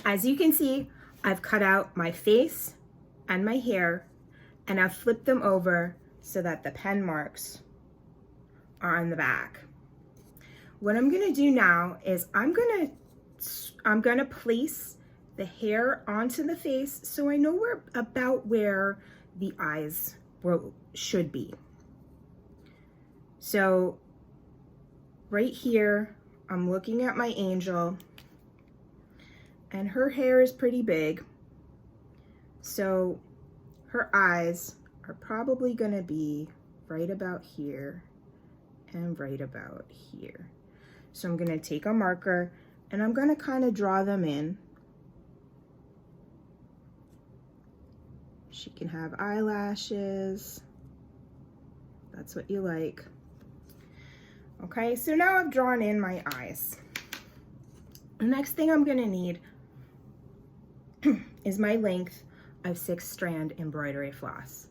As you can see, I've cut out my face and my hair, and I've flipped them over so that the pen marks are on the back. What I'm gonna do now is I'm gonna place the hair onto the face so I know about where the eyes should be. So right here, I'm looking at my angel, and her hair is pretty big. So her eyes are probably gonna be right about here and right about here. So I'm gonna take a marker and I'm gonna kind of draw them in. She can have eyelashes. That's what you like. Okay, so now I've drawn in my eyes. The next thing I'm gonna need is my length of 6-strand embroidery floss.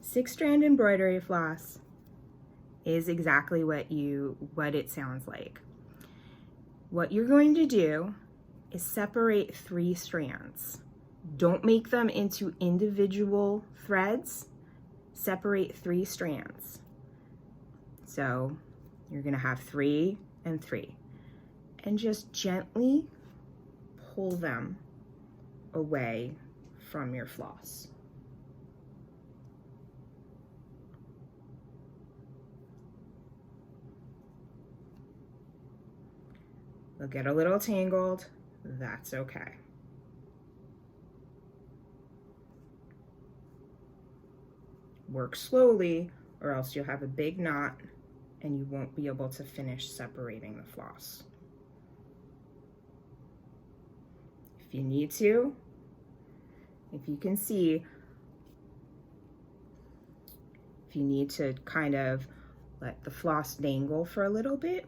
Six-strand embroidery floss is exactly what it sounds like. What you're going to do is separate 3 strands. Don't make them into individual threads. Separate 3 strands. So you're gonna have 3 and 3, and just gently pull them away from your floss. They'll get a little tangled, that's okay. Work slowly, or else you'll have a big knot and you won't be able to finish separating the floss. If you need to, if you can see, if you need to kind of let the floss dangle for a little bit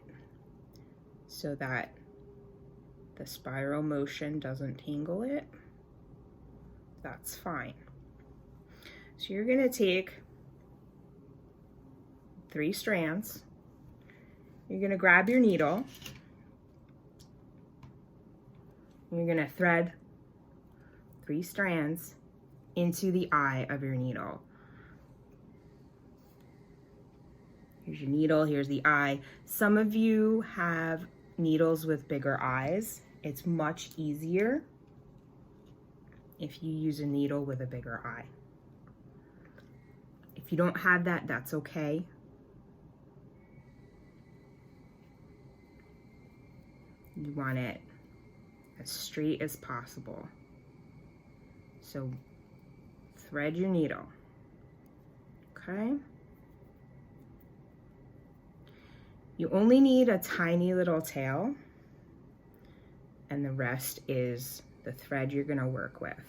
so that the spiral motion doesn't tangle it, that's fine. So you're gonna take 3 strands. You're gonna grab your needle. And you're gonna thread 3 strands into the eye of your needle. Here's your needle, here's the eye. Some of you have needles with bigger eyes. It's much easier if you use a needle with a bigger eye. If you don't have that, that's okay. You want it as straight as possible. So thread your needle, okay? You only need a tiny little tail, and the rest is the thread you're gonna work with.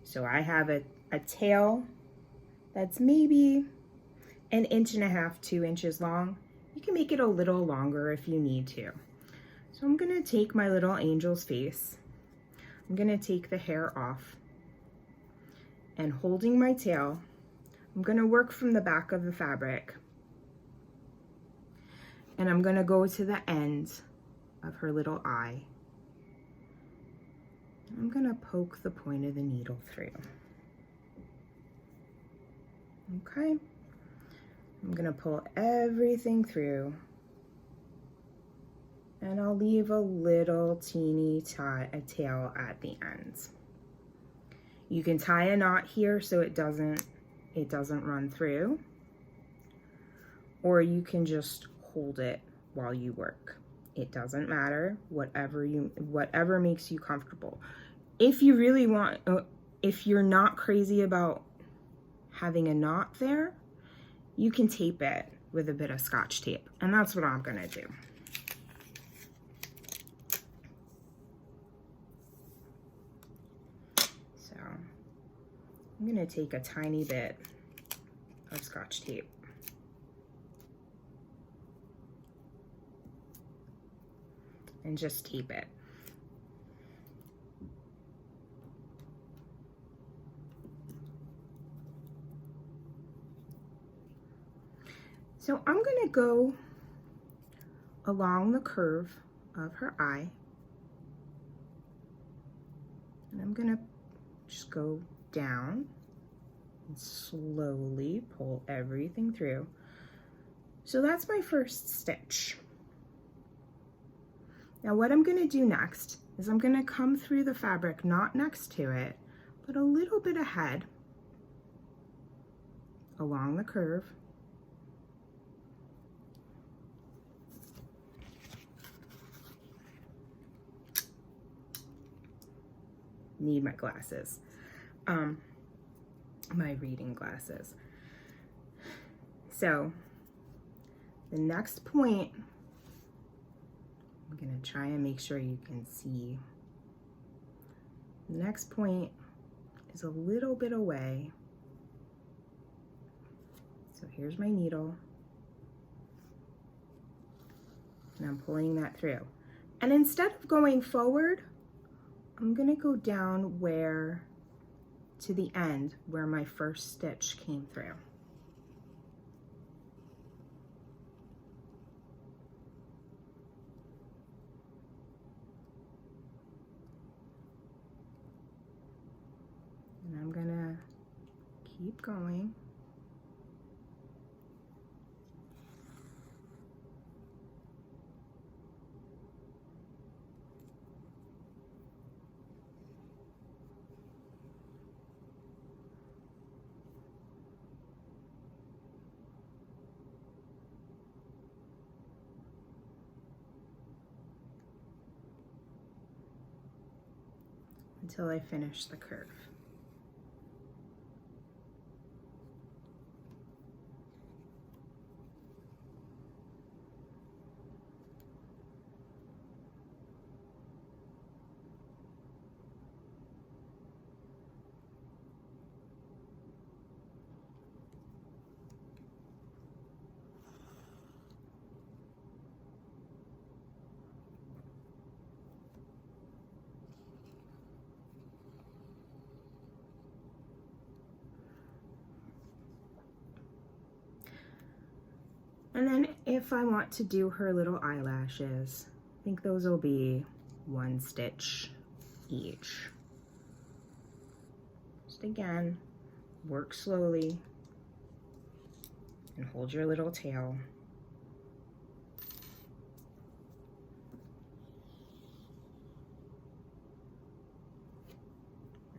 So I have a tail that's maybe 1.5 inches, 2 inches long. You can make it a little longer if you need to. So I'm gonna take my little angel's face. I'm gonna take the hair off, and holding my tail, I'm gonna work from the back of the fabric, and I'm gonna go to the end of her little eye. I'm gonna poke the point of the needle through. Okay, I'm gonna pull everything through, and I'll leave a little teeny tail at the ends. You can tie a knot here so it doesn't run through, or you can just hold it while you work. It doesn't matter, whatever makes you comfortable. If you really want, if you're not crazy about having a knot there, you can tape it with a bit of Scotch tape, and that's what I'm gonna do. So I'm gonna take a tiny bit of Scotch tape. And just tape it. So I'm gonna go along the curve of her eye, and I'm gonna just go down and slowly pull everything through. So that's my first stitch. Now what I'm gonna do next is I'm gonna come through the fabric, not next to it, but a little bit ahead along the curve. Need my glasses, my reading glasses. So the next point, I'm gonna try and make sure you can see. The next point is a little bit away. So here's my needle, and I'm pulling that through. And instead of going forward, I'm gonna go down to the end where my first stitch came through. And I'm gonna keep going. Until I finish the curve. And then if I want to do her little eyelashes, I think those will be 1 stitch each. Just again, work slowly and hold your little tail.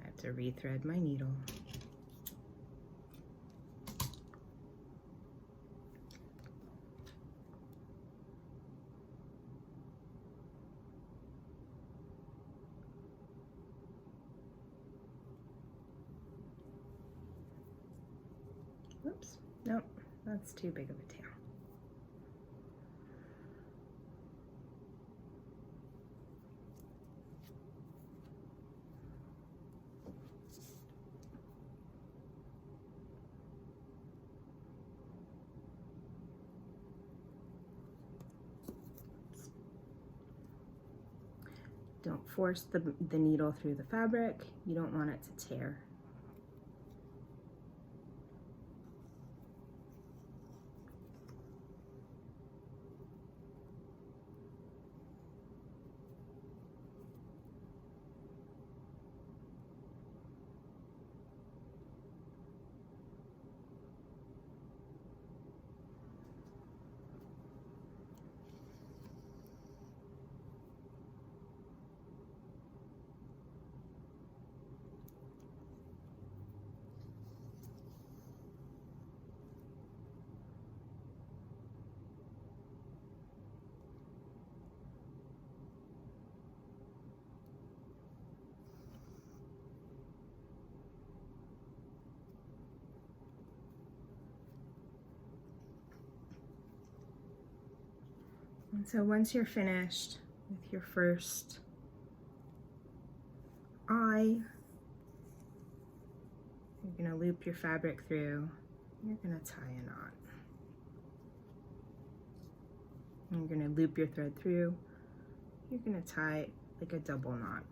I have to rethread my needle. Oops, nope, that's too big of a tail. Don't force the needle through the fabric. You don't want it to tear. And so once you're finished with your first eye, you're going to loop your fabric through. You're going to tie a knot. You're going to loop your thread through. You're going to tie it like a double knot.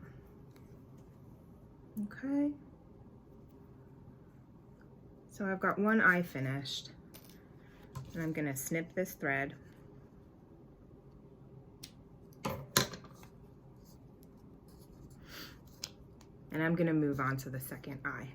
Okay? So I've got one eye finished. And I'm gonna snip this thread. And I'm gonna move on to the second eye.